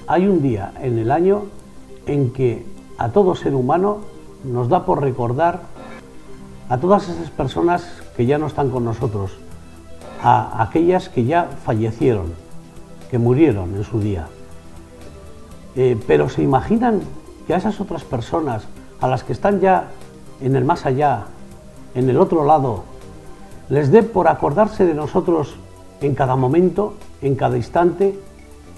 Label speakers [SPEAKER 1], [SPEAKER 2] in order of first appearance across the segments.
[SPEAKER 1] Hay un día en el año en que a todo ser humano nos da por recordar a todas esas personas que ya no están con nosotros, a aquellas que ya fallecieron, que murieron en su día. Pero ¿se imaginan que a esas otras personas, a las que están ya en el más allá, en el otro lado, les dé por acordarse de nosotros en cada momento, en cada instante,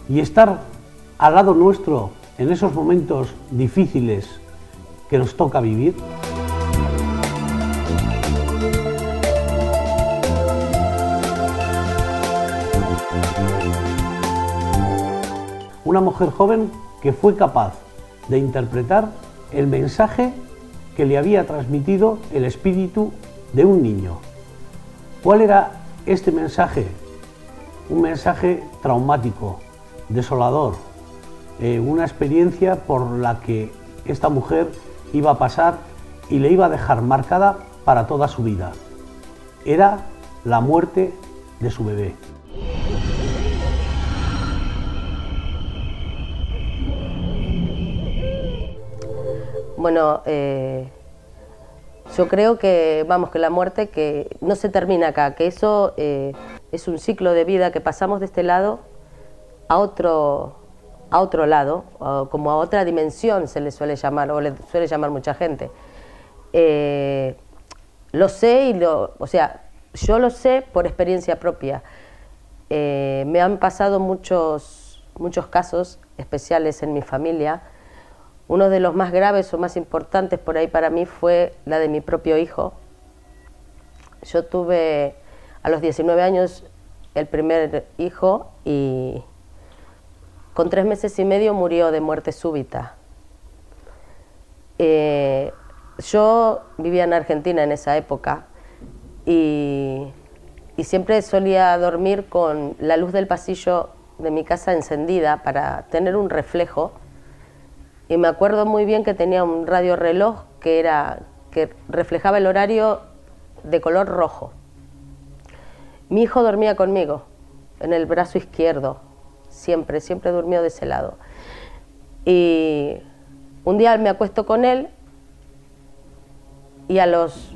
[SPEAKER 1] y estar al lado nuestro en esos momentos difíciles que nos toca vivir? Una mujer joven que fue capaz de interpretar el mensaje que le había transmitido el espíritu de un niño. ¿Cuál era este mensaje? Un mensaje traumático, desolador, una experiencia por la que esta mujer iba a pasar y le iba a dejar marcada para toda su vida. Era la muerte de su bebé.
[SPEAKER 2] Bueno, yo creo que, que la muerte que no se termina acá, que eso es un ciclo de vida, que pasamos de este lado a otro lado, como a otra dimensión se le suele llamar, o le suele llamar mucha gente. Lo sé yo lo sé por experiencia propia. Me han pasado muchos casos especiales en mi familia. Uno de los más graves o más importantes por ahí para mí fue la de mi propio hijo. Yo tuve a los 19 años el primer hijo y con 3 meses y medio murió de muerte súbita. Yo vivía en Argentina en esa época y siempre solía dormir con la luz del pasillo de mi casa encendida para tener un reflejo. Y me acuerdo muy bien que tenía un radiorreloj que reflejaba el horario de color rojo. Mi hijo dormía conmigo en el brazo izquierdo. Siempre durmió de ese lado. Y un día me acuesto con él y a los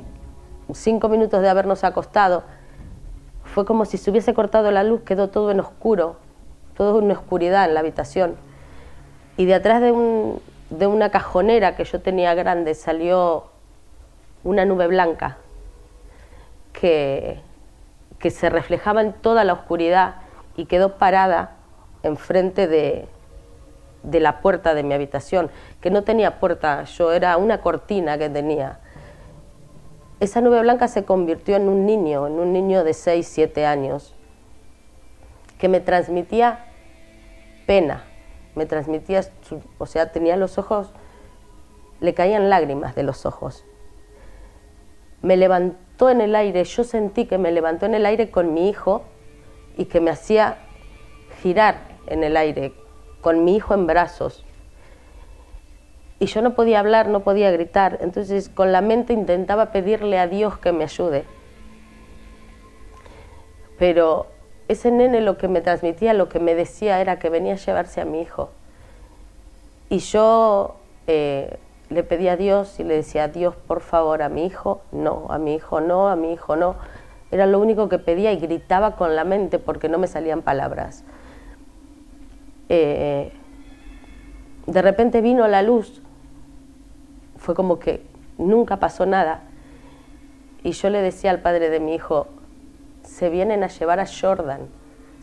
[SPEAKER 2] 5 minutos de habernos acostado fue como si se hubiese cortado la luz, quedó todo en oscuro, todo en oscuridad en la habitación. Y de atrás de una cajonera que yo tenía grande salió una nube blanca que se reflejaba en toda la oscuridad y quedó parada enfrente de la puerta de mi habitación, que no tenía puerta, era una cortina que tenía. Esa nube blanca se convirtió en un niño de 6, 7 años, que me transmitía pena, me transmitía, tenía los ojos, le caían lágrimas de los ojos. Me levantó en el aire, yo sentí que me levantó en el aire con mi hijo y que me hacía girar en el aire, con mi hijo en brazos. Y yo no podía hablar, no podía gritar, entonces con la mente intentaba pedirle a Dios que me ayude. Pero ese nene lo que me transmitía, lo que me decía era que venía a llevarse a mi hijo. Y yo le pedí a Dios y le decía: Dios, por favor, a mi hijo no, a mi hijo no, a mi hijo no. Era lo único que pedía y gritaba con la mente porque no me salían palabras. De repente vino la luz, fue como que nunca pasó nada. Y yo le decía al padre de mi hijo: se vienen a llevar a Jordan.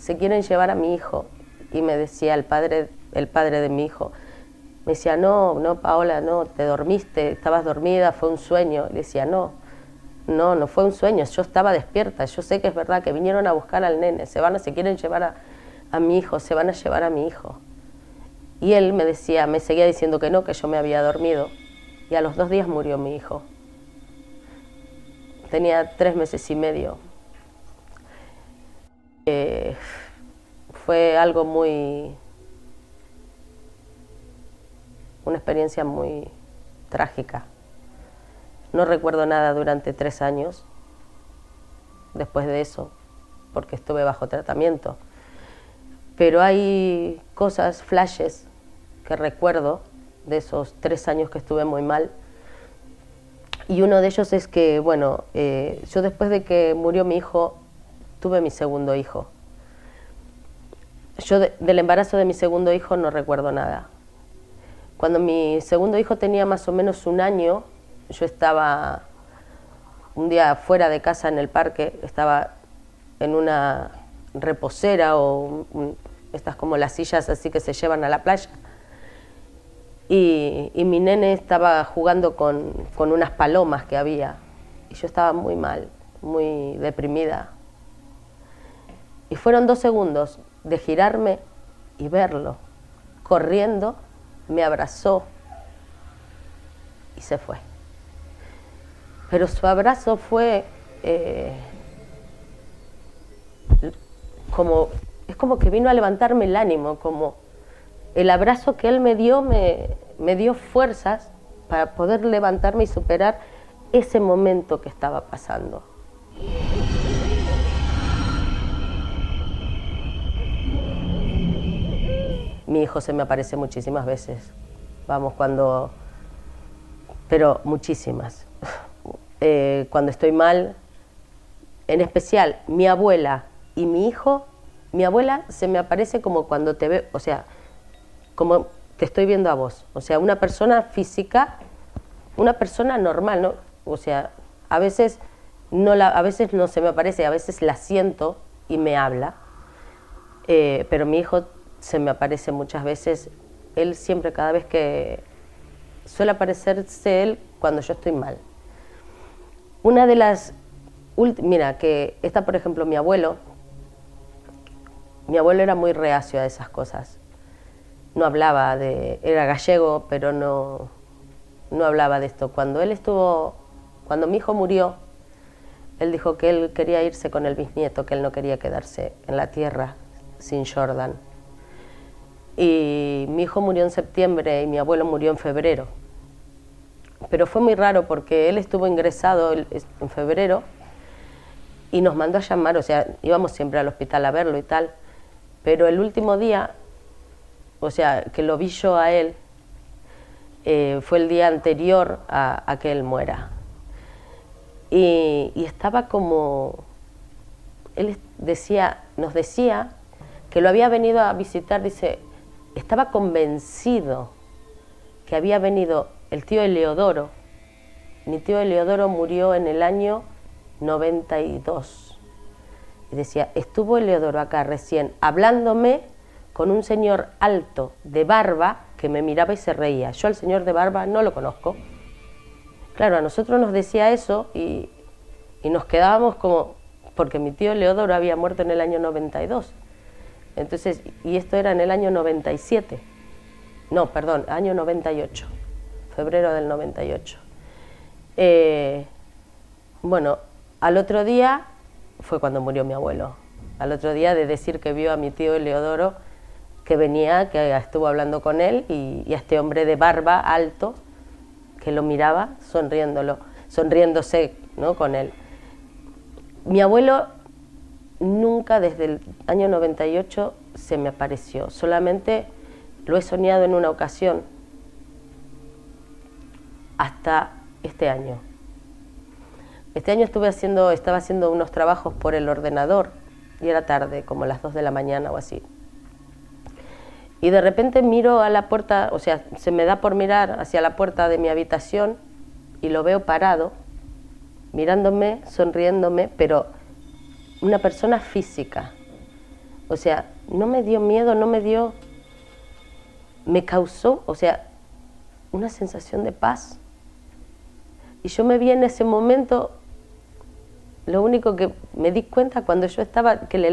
[SPEAKER 2] se quieren llevar a mi hijo. Y me decía el padre de mi hijo, me decía, no, no, Paola, no, te dormiste, estabas dormida, fue un sueño. Le decía, no fue un sueño, yo estaba despierta, yo sé que es verdad, que vinieron a buscar al nene, se quieren llevar a mi hijo, se van a llevar a mi hijo. Y él me seguía diciendo que no, que yo me había dormido. Y a los 2 días murió mi hijo. Tenía 3 meses y medio. Fue algo una experiencia muy trágica. No recuerdo nada durante 3 años después de eso, porque estuve bajo tratamiento. Pero hay cosas, flashes, que recuerdo de esos 3 años que estuve muy mal. Y uno de ellos es que, bueno, yo después de que murió mi hijo, tuve mi segundo hijo. Yo del embarazo de mi segundo hijo no recuerdo nada. Cuando mi segundo hijo tenía más o menos 1 año, yo estaba un día fuera de casa en el parque, estaba en una reposera o estas como las sillas así que se llevan a la playa. Y mi nene estaba jugando con unas palomas que había. Y yo estaba muy mal, muy deprimida. Y fueron 2 segundos de girarme y verlo. Corriendo, me abrazó y se fue. Pero su abrazo fue es como que vino a levantarme el ánimo, como el abrazo que él me dio me dio fuerzas para poder levantarme y superar ese momento que estaba pasando. Mi hijo se me aparece muchísimas veces, pero muchísimas. Cuando estoy mal, en especial mi abuela y mi hijo, mi abuela se me aparece como cuando te ve, o sea, como te estoy viendo a vos, o sea, una persona física, una persona normal, ¿no? O sea, a veces no se me aparece, a veces la siento y me habla, pero mi hijo se me aparece muchas veces, él siempre, cada vez que suele aparecerse él cuando yo estoy mal. Una de las mira, que está por ejemplo mi abuelo era muy reacio a esas cosas. No hablaba era gallego, pero no hablaba de esto. Cuando mi hijo murió, él dijo que él quería irse con el bisnieto, que él no quería quedarse en la tierra sin Jordan. Y mi hijo murió en septiembre y mi abuelo murió en febrero. Pero fue muy raro porque él estuvo ingresado en febrero y nos mandó a llamar, o sea, íbamos siempre al hospital a verlo y tal, pero el último día, o sea, que lo vi yo a él, fue el día anterior a que él muera. Y estaba como, él nos decía que lo había venido a visitar, dice, estaba convencido que había venido el tío Eleodoro. Mi tío Eleodoro murió en el año 92. Y decía, estuvo Eleodoro acá recién hablándome con un señor alto de barba que me miraba y se reía. Yo al señor de barba no lo conozco. Claro, a nosotros nos decía eso y nos quedábamos como, porque mi tío Eleodoro había muerto en el año 92. Entonces, y esto era en el año 97. No, perdón, año 98. Febrero del 98. Bueno, al otro día fue cuando murió mi abuelo. Al otro día de decir que vio a mi tío Eleodoro que venía, que estuvo hablando con él y a este hombre de barba alto que lo miraba sonriéndose, ¿no?, con él. Mi abuelo nunca desde el año 98 se me apareció, solamente lo he soñado en una ocasión hasta este año. Este año estaba haciendo unos trabajos por el ordenador y era tarde, como las 2 de la mañana o así. Y de repente miro a la puerta, o sea, se me da por mirar hacia la puerta de mi habitación y lo veo parado, mirándome, sonriéndome, pero una persona física. O sea, no me dio miedo, me causó, o sea, una sensación de paz. Y yo me vi en ese momento, lo único que me di cuenta cuando yo estaba, que le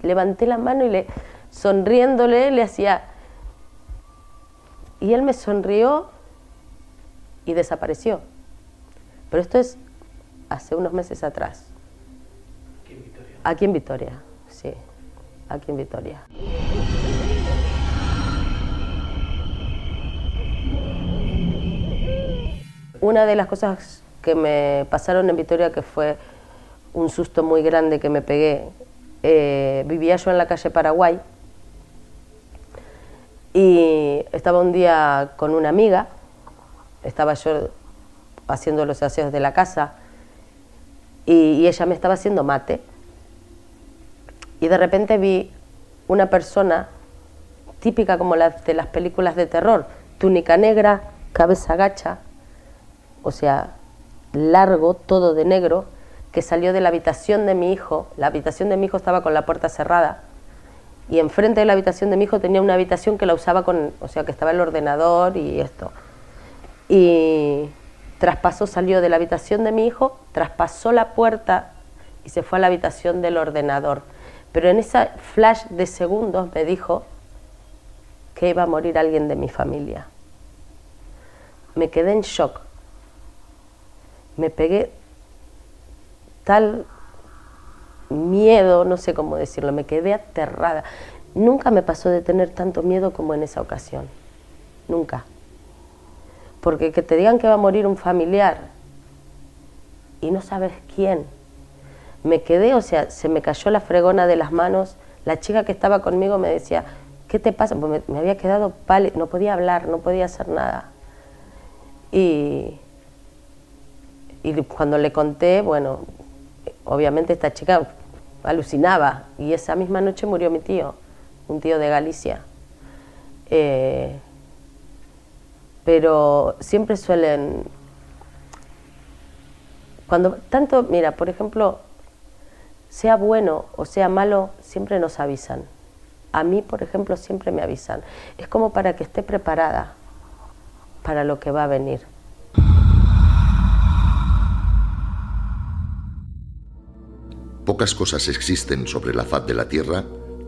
[SPEAKER 2] levanté la mano y sonriéndole, le hacía... Y él me sonrió y desapareció. Pero esto es hace unos meses atrás.
[SPEAKER 1] ¿Aquí en Vitoria?
[SPEAKER 2] Aquí en Vitoria, sí, aquí en Vitoria. Una de las cosas que me pasaron en Vitoria, que fue un susto muy grande que me pegué, vivía yo en la calle Paraguay y estaba un día con una amiga, estaba yo haciendo los aseos de la casa y ella me estaba haciendo mate y de repente vi una persona típica como la de las películas de terror, túnica negra, cabeza gacha, o sea, largo, todo de negro, que salió de la habitación de mi hijo. La habitación de mi hijo estaba con la puerta cerrada y enfrente de la habitación de mi hijo tenía una habitación que la usaba o sea, que estaba el ordenador y esto. Y salió de la habitación de mi hijo, traspasó la puerta y se fue a la habitación del ordenador. Pero en ese flash de segundos me dijo que iba a morir alguien de mi familia. Me quedé en shock. Me pegué tal miedo, no sé cómo decirlo, me quedé aterrada. Nunca me pasó de tener tanto miedo como en esa ocasión, nunca. Porque que te digan que va a morir un familiar y no sabes quién. Me quedé, o sea, se me cayó la fregona de las manos. La chica que estaba conmigo me decía, ¿qué te pasa? Pues me había quedado pálida, no podía hablar, no podía hacer nada. Y cuando le conté, bueno, obviamente esta chica alucinaba. Y esa misma noche murió mi tío, un tío de Galicia. Pero siempre suelen... Cuando tanto, mira, por ejemplo, sea bueno o sea malo, siempre nos avisan. A mí, por ejemplo, siempre me avisan. Es como para que esté preparada para lo que va a venir.
[SPEAKER 3] Pocas cosas existen sobre la faz de la Tierra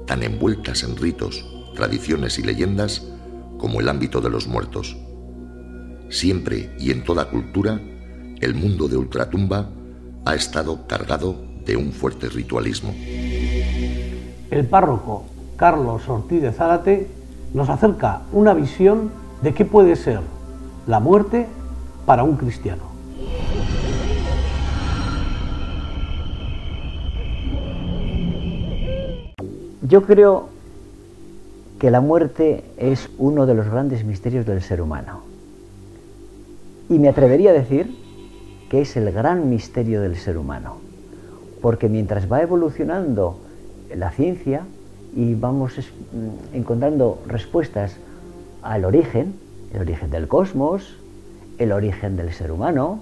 [SPEAKER 3] tan envueltas en ritos, tradiciones y leyendas como el ámbito de los muertos. Siempre y en toda cultura, el mundo de Ultratumba ha estado cargado de un fuerte ritualismo.
[SPEAKER 1] El párroco Carlos Ortiz de Zárate nos acerca una visión de qué puede ser la muerte para un cristiano.
[SPEAKER 4] Yo creo que la muerte es uno de los grandes misterios del ser humano. Y me atrevería a decir que es el gran misterio del ser humano. Porque mientras va evolucionando la ciencia y vamos encontrando respuestas al origen, el origen del cosmos, el origen del ser humano,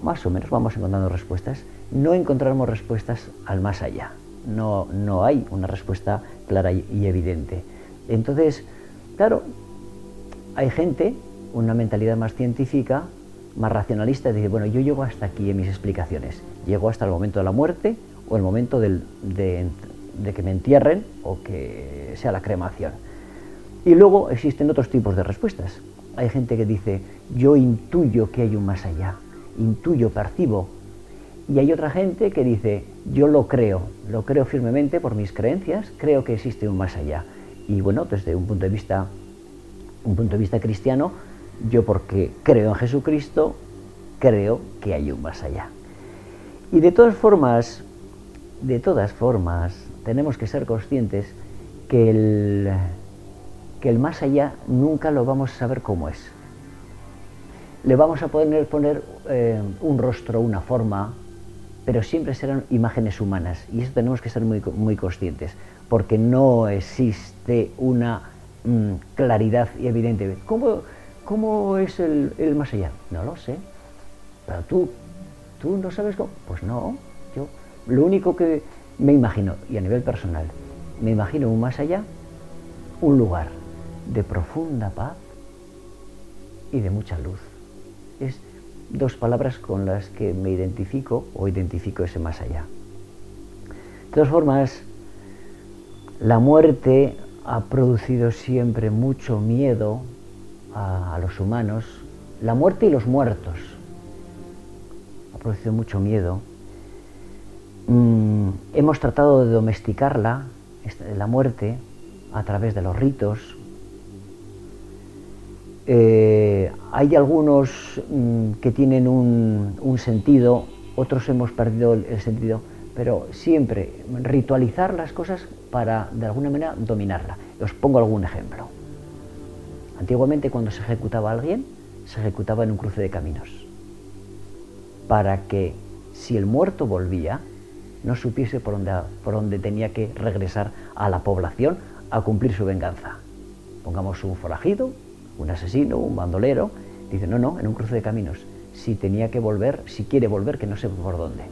[SPEAKER 4] más o menos vamos encontrando respuestas, no encontramos respuestas al más allá. No hay una respuesta clara y evidente. Entonces, claro, hay gente, una mentalidad más científica, más racionalista, dice, bueno, yo llego hasta aquí en mis explicaciones. Llego hasta el momento de la muerte o el momento de que me entierren o que sea la cremación. Y luego existen otros tipos de respuestas. Hay gente que dice, yo intuyo que hay un más allá, intuyo, percibo. Y hay otra gente que dice, yo lo creo firmemente por mis creencias, creo que existe un más allá. Y bueno, desde un punto de vista cristiano, yo porque creo en Jesucristo, creo que hay un más allá. Y de todas formas, tenemos que ser conscientes que el más allá nunca lo vamos a saber cómo es. Le vamos a poder poner un rostro, una forma, pero siempre serán imágenes humanas, y eso tenemos que ser muy conscientes, porque no existe una claridad evidente. ¿Cómo es el más allá? No lo sé. Pero tú no sabes cómo. Pues no, yo lo único que me imagino, y a nivel personal, me imagino un más allá, un lugar de profunda paz y de mucha luz. Es dos palabras con las que me identifico o identifico ese más allá. De todas formas, la muerte ha producido siempre mucho miedo a los humanos. La muerte y los muertos ha producido mucho miedo. Hemos tratado de domesticarla, la muerte, a través de los ritos. Hay algunos que tienen un sentido, otros hemos perdido el sentido, pero siempre ritualizar las cosas para, de alguna manera, dominarla. Os pongo algún ejemplo. Antiguamente, cuando se ejecutaba a alguien, se ejecutaba en un cruce de caminos, para que, si el muerto volvía, no supiese por dónde tenía que regresar a la población a cumplir su venganza. Pongamos un forajido, un asesino, un bandolero, dice, no, en un cruce de caminos. Si tenía que volver, si quiere volver, que no sé por dónde.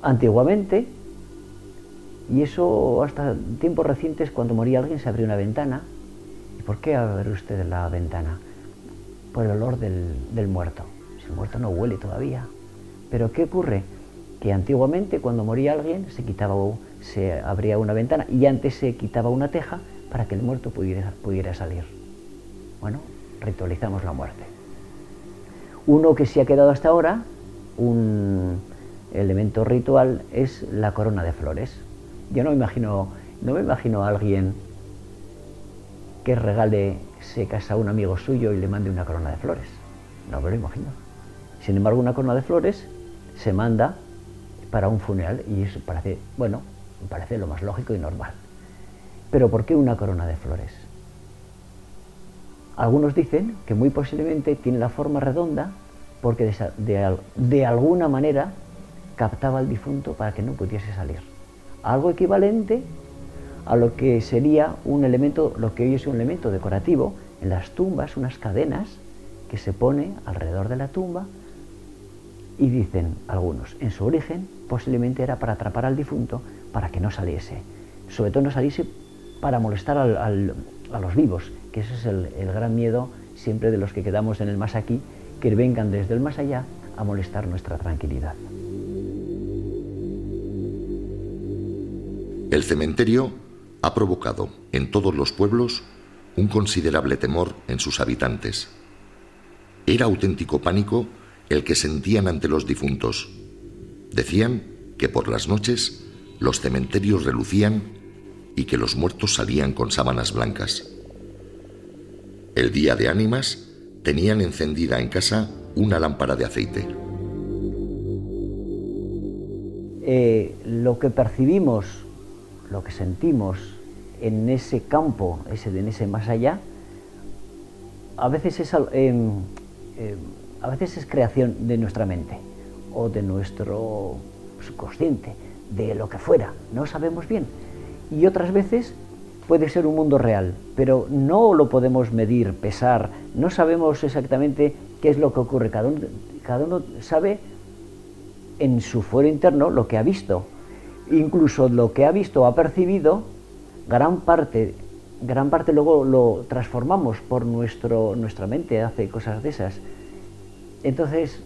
[SPEAKER 4] Antiguamente, y eso hasta tiempos recientes, cuando moría alguien se abría una ventana. ¿Y por qué abre usted la ventana? Por el olor del muerto. Si el muerto no huele todavía. Pero ¿qué ocurre? Que antiguamente, cuando moría alguien, se abría una ventana y antes se quitaba una teja para que el muerto pudiera salir. Bueno, ritualizamos la muerte. Uno que se ha quedado hasta ahora, un elemento ritual, es la corona de flores. Yo no me imagino a alguien que se casa a un amigo suyo y le mande una corona de flores. No me lo imagino. Sin embargo, una corona de flores se manda para un funeral y eso me parece lo más lógico y normal. Pero ¿por qué una corona de flores? Algunos dicen que muy posiblemente tiene la forma redonda porque de alguna manera captaba al difunto para que no pudiese salir. Algo equivalente a lo que sería lo que hoy es un elemento decorativo en las tumbas, unas cadenas que se pone alrededor de la tumba. Y dicen algunos, en su origen posiblemente era para atrapar al difunto para que no saliese. Sobre todo no saliese para molestar a los vivos, que ese es el gran miedo siempre de los que quedamos en el más aquí, que vengan desde el más allá a molestar nuestra tranquilidad.
[SPEAKER 3] El cementerio ha provocado en todos los pueblos un considerable temor en sus habitantes. Era auténtico pánico el que sentían ante los difuntos. Decían que por las noches los cementerios relucían y que los muertos salían con sábanas blancas. El día de ánimas tenían encendida en casa una lámpara de aceite.
[SPEAKER 4] Lo que percibimos, lo que sentimos en ese campo, en ese más allá, a veces es creación de nuestra mente o de nuestro subconsciente, de lo que fuera, no sabemos bien. Y otras veces puede ser un mundo real, pero no lo podemos medir, pesar, no sabemos exactamente qué es lo que ocurre. Cada uno sabe en su fuero interno lo que ha visto. Incluso lo que ha visto o ha percibido, gran parte luego lo transformamos por nuestra mente, hace cosas de esas. Entonces,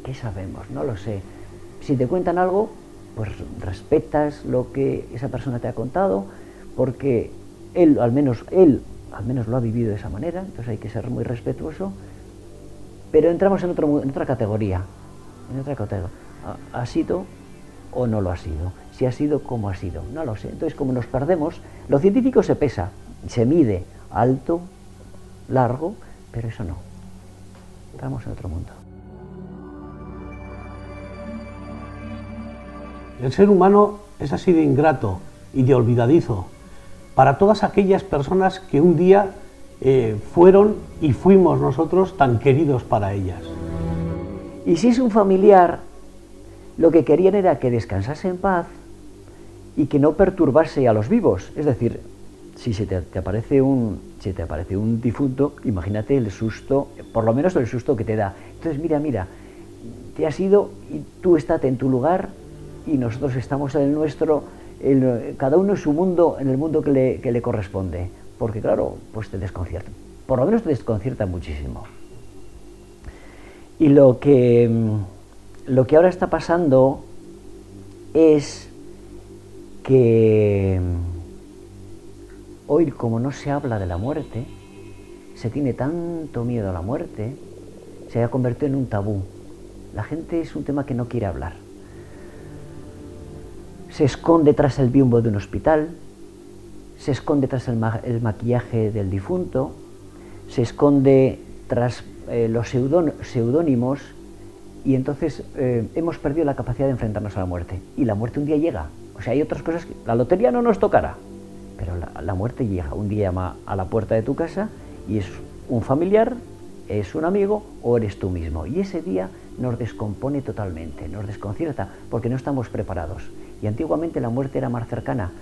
[SPEAKER 4] ¿qué sabemos? No lo sé. Si te cuentan algo, pues respetas lo que esa persona te ha contado, porque él al menos lo ha vivido de esa manera, entonces hay que ser muy respetuoso. Pero entramos en otra categoría. ¿Ha sido o no lo ha sido? Si ha sido, ¿cómo ha sido? No lo sé. Entonces, como nos perdemos, lo científico se pesa, se mide, alto, largo, pero eso no. Entramos en otro mundo.
[SPEAKER 1] El ser humano es así de ingrato y de olvidadizo para todas aquellas personas que un día fueron y fuimos nosotros tan queridos para ellas.
[SPEAKER 4] Y si es un familiar, lo que querían era que descansase en paz y que no perturbase a los vivos. Es decir, si se te aparece un difunto, imagínate el susto, por lo menos el susto que te da. Entonces, mira, te has ido y tú estate en tu lugar y nosotros estamos en el nuestro, cada uno en su mundo, en el mundo que le corresponde, porque claro, pues te desconcierta, por lo menos te desconcierta muchísimo. Y lo que ahora está pasando es que hoy, como no se habla de la muerte, se tiene tanto miedo a la muerte, se ha convertido en un tabú. La gente es un tema que no quiere hablar. Se esconde tras el biombo de un hospital, se esconde tras el maquillaje del difunto, se esconde tras los seudónimos, y entonces hemos perdido la capacidad de enfrentarnos a la muerte. Y la muerte un día llega. O sea, hay otras cosas que la lotería no nos tocará, pero la muerte llega. Un día llama a la puerta de tu casa y es un familiar, es un amigo o eres tú mismo. Y ese día nos descompone totalmente, nos desconcierta porque no estamos preparados. Y antiguamente la muerte era más cercana.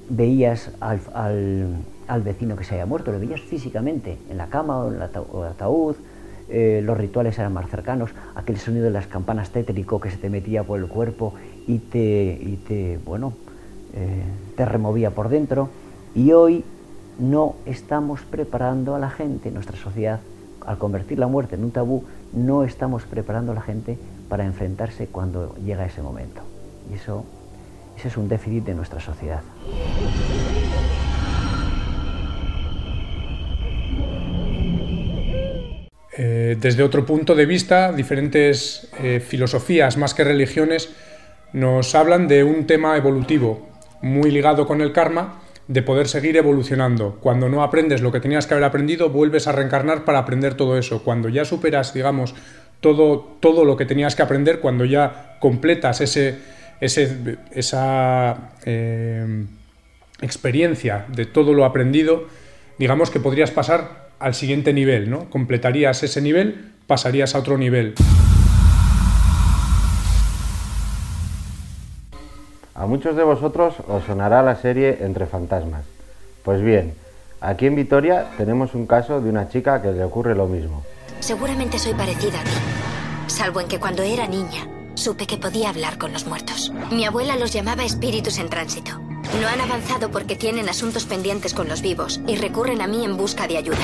[SPEAKER 4] Veías al vecino que se había muerto, lo veías físicamente, en la cama o en el ataúd. Los rituales eran más cercanos, aquel sonido de las campanas tétrico que se te metía por el cuerpo y te removía por dentro. Y hoy no estamos preparando a la gente, nuestra sociedad, al convertir la muerte en un tabú, no estamos preparando a la gente para enfrentarse cuando llega ese momento. Y ese es un déficit de nuestra sociedad.
[SPEAKER 5] Desde otro punto de vista, diferentes filosofías, más que religiones, nos hablan de un tema evolutivo, muy ligado con el karma, de poder seguir evolucionando. Cuando no aprendes lo que tenías que haber aprendido, vuelves a reencarnar para aprender todo eso. Cuando ya superas, digamos, todo lo que tenías que aprender, cuando ya completas esa experiencia de todo lo aprendido, digamos que podrías pasar al siguiente nivel, ¿no? Completarías ese nivel, pasarías a otro nivel.
[SPEAKER 6] A muchos de vosotros os sonará la serie Entre fantasmas. Pues bien, aquí en Vitoria tenemos un caso de una chica que le ocurre lo mismo.
[SPEAKER 7] Seguramente soy parecida a ti, salvo en que cuando era niña supe que podía hablar con los muertos. Mi abuela los llamaba espíritus en tránsito. No han avanzado porque tienen asuntos pendientes con los vivos y recurren a mí en busca de ayuda.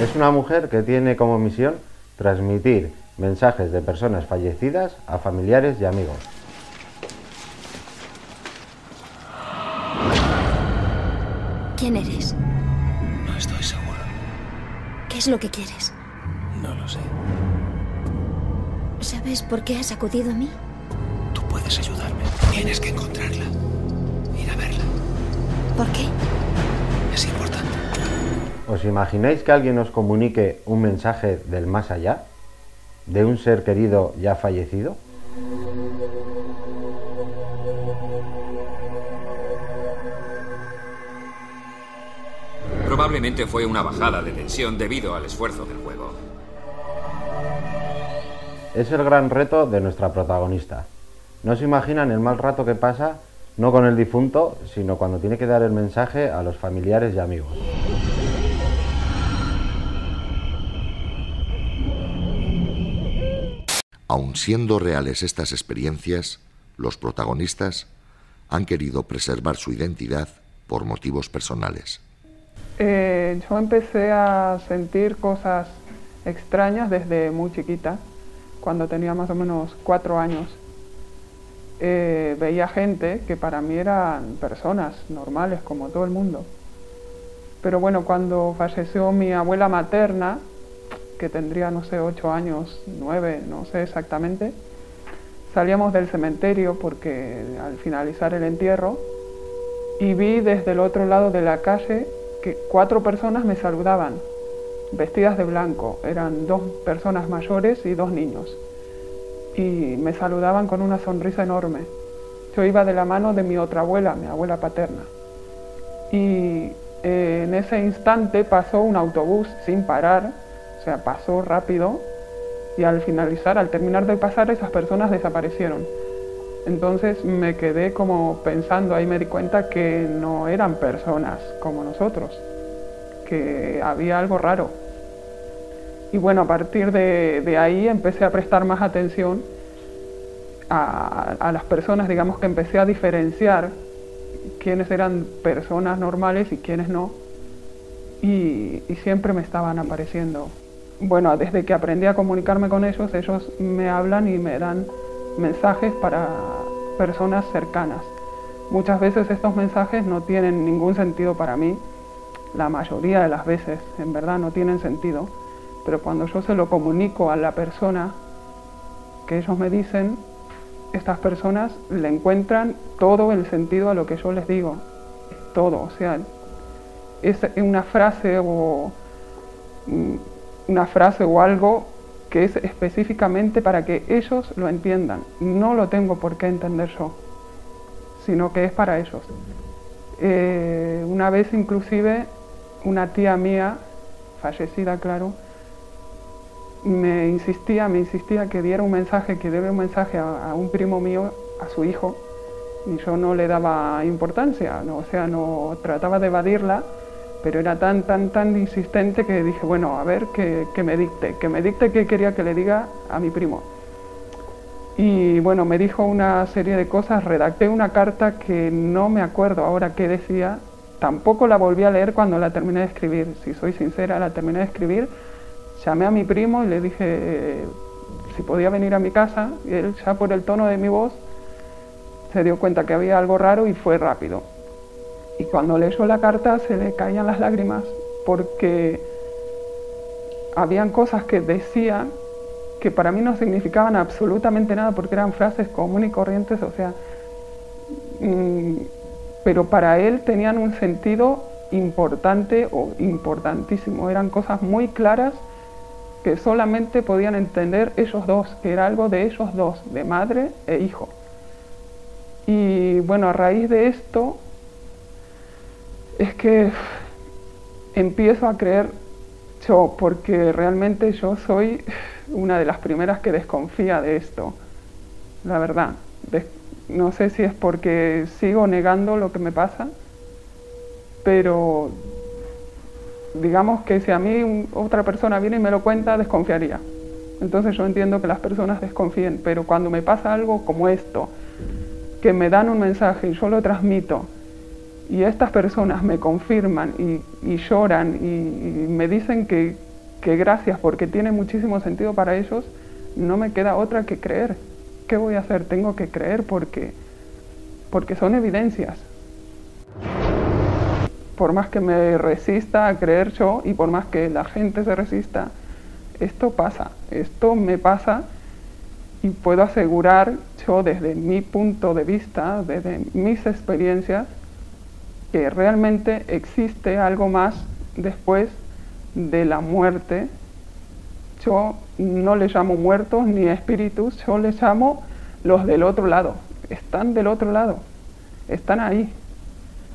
[SPEAKER 6] Es una mujer que tiene como misión transmitir mensajes de personas fallecidas a familiares y amigos.
[SPEAKER 7] ¿Quién eres?
[SPEAKER 8] No estoy seguro.
[SPEAKER 7] ¿Qué es lo que quieres?
[SPEAKER 8] No lo sé.
[SPEAKER 7] ¿Sabes por qué has acudido a mí?
[SPEAKER 8] Tú puedes ayudarme. Tienes que encontrarla. Ir a verla.
[SPEAKER 7] ¿Por qué?
[SPEAKER 8] Es importante.
[SPEAKER 6] ¿Os imagináis que alguien os comunique un mensaje del más allá? ¿De un ser querido ya fallecido?
[SPEAKER 9] Probablemente fue una bajada de tensión debido al esfuerzo del juego.
[SPEAKER 6] Es el gran reto de nuestra protagonista. No se imaginan el mal rato que pasa, no con el difunto, sino cuando tiene que dar el mensaje a los familiares y amigos.
[SPEAKER 3] Aun siendo reales estas experiencias, los protagonistas han querido preservar su identidad por motivos personales.
[SPEAKER 10] Yo empecé a sentir cosas extrañas desde muy chiquita, cuando tenía más o menos 4 años. Veía gente que para mí eran personas normales, como todo el mundo. Pero bueno, cuando falleció mi abuela materna, que tendría, no sé, 8 años, 9, no sé exactamente, salíamos del cementerio porque al finalizar el entierro, y vi desde el otro lado de la calle que 4 personas me saludaban, vestidas de blanco. Eran 2 personas mayores y 2 niños. Y me saludaban con una sonrisa enorme. Yo iba de la mano de mi otra abuela, mi abuela paterna. Y en ese instante pasó un autobús sin parar, o sea, pasó rápido, y al terminar de pasar, esas personas desaparecieron. Entonces me quedé como pensando, ahí me di cuenta que no eran personas como nosotros, que había algo raro. Y bueno, a partir de ahí empecé a prestar más atención a las personas, digamos que empecé a diferenciar quiénes eran personas normales y quiénes no, y siempre me estaban apareciendo. Bueno, desde que aprendí a comunicarme con ellos me hablan y me dan mensajes para personas cercanas. Muchas veces estos mensajes no tienen ningún sentido para mí, la mayoría de las veces en verdad no tienen sentido, pero cuando yo se lo comunico a la persona que ellos me dicen, estas personas le encuentran todo el sentido a lo que yo les digo, todo, o sea, es una frase o algo que es específicamente para que ellos lo entiendan. No lo tengo por qué entender yo, sino que es para ellos. Una vez inclusive una tía mía, fallecida claro, me insistía que diera un mensaje, a un primo mío, a su hijo, y yo no le daba importancia, no, o sea, no trataba de evadirla, pero era tan insistente que dije, bueno, a ver, que me dicte qué quería que le diga a mi primo. Y bueno, me dijo una serie de cosas, redacté una carta que no me acuerdo ahora qué decía, tampoco la volví a leer cuando la terminé de escribir, si soy sincera, la terminé de escribir, llamé a mi primo y le dije si podía venir a mi casa, y él ya por el tono de mi voz se dio cuenta que había algo raro y fue rápido. Y cuando leyó la carta se le caían las lágrimas porque habían cosas que decía que para mí no significaban absolutamente nada porque eran frases comunes y corrientes, o sea, pero para él tenían un sentido importante o importantísimo, eran cosas muy claras que solamente podían entender ellos dos, que era algo de ellos dos, de madre e hijo. Y bueno, a raíz de esto es que empiezo a creer yo, porque realmente yo soy una de las primeras que desconfía de esto, la verdad. No sé si es porque sigo negando lo que me pasa, pero digamos que si a mí otra persona viene y me lo cuenta, desconfiaría. Entonces yo entiendo que las personas desconfíen, pero cuando me pasa algo como esto, que me dan un mensaje y yo lo transmito, y estas personas me confirman y lloran y me dicen que gracias porque tiene muchísimo sentido para ellos, no me queda otra que creer. ¿Qué voy a hacer? Tengo que creer porque son evidencias. Por más que me resista a creer yo y por más que la gente se resista, esto pasa, esto me pasa y puedo asegurar yo desde mi punto de vista, desde mis experiencias, que realmente existe algo más después de la muerte. Yo no les llamo muertos ni espíritus, yo les llamo los del otro lado. Están del otro lado, están ahí.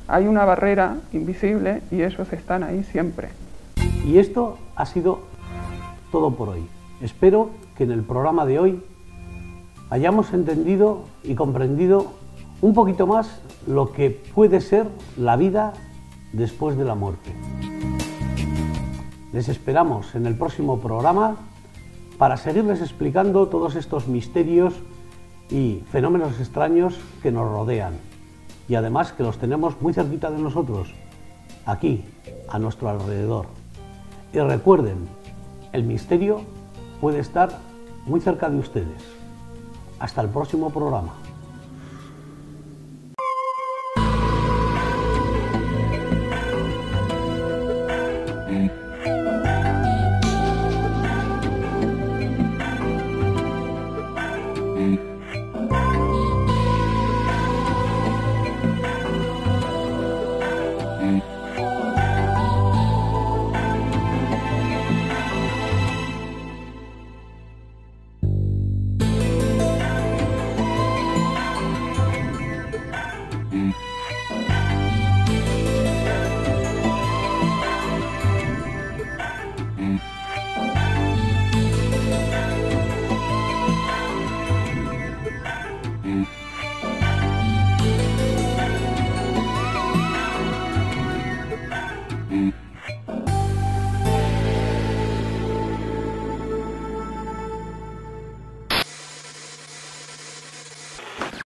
[SPEAKER 10] Hay una barrera invisible y ellos están ahí siempre.
[SPEAKER 1] Y esto ha sido todo por hoy. Espero que en el programa de hoy hayamos entendido y comprendido un poquito más lo que puede ser la vida después de la muerte. Les esperamos en el próximo programa para seguirles explicando todos estos misterios y fenómenos extraños que nos rodean y además que los tenemos muy cerquita de nosotros, aquí, a nuestro alrededor. Y recuerden, el misterio puede estar muy cerca de ustedes. Hasta el próximo programa.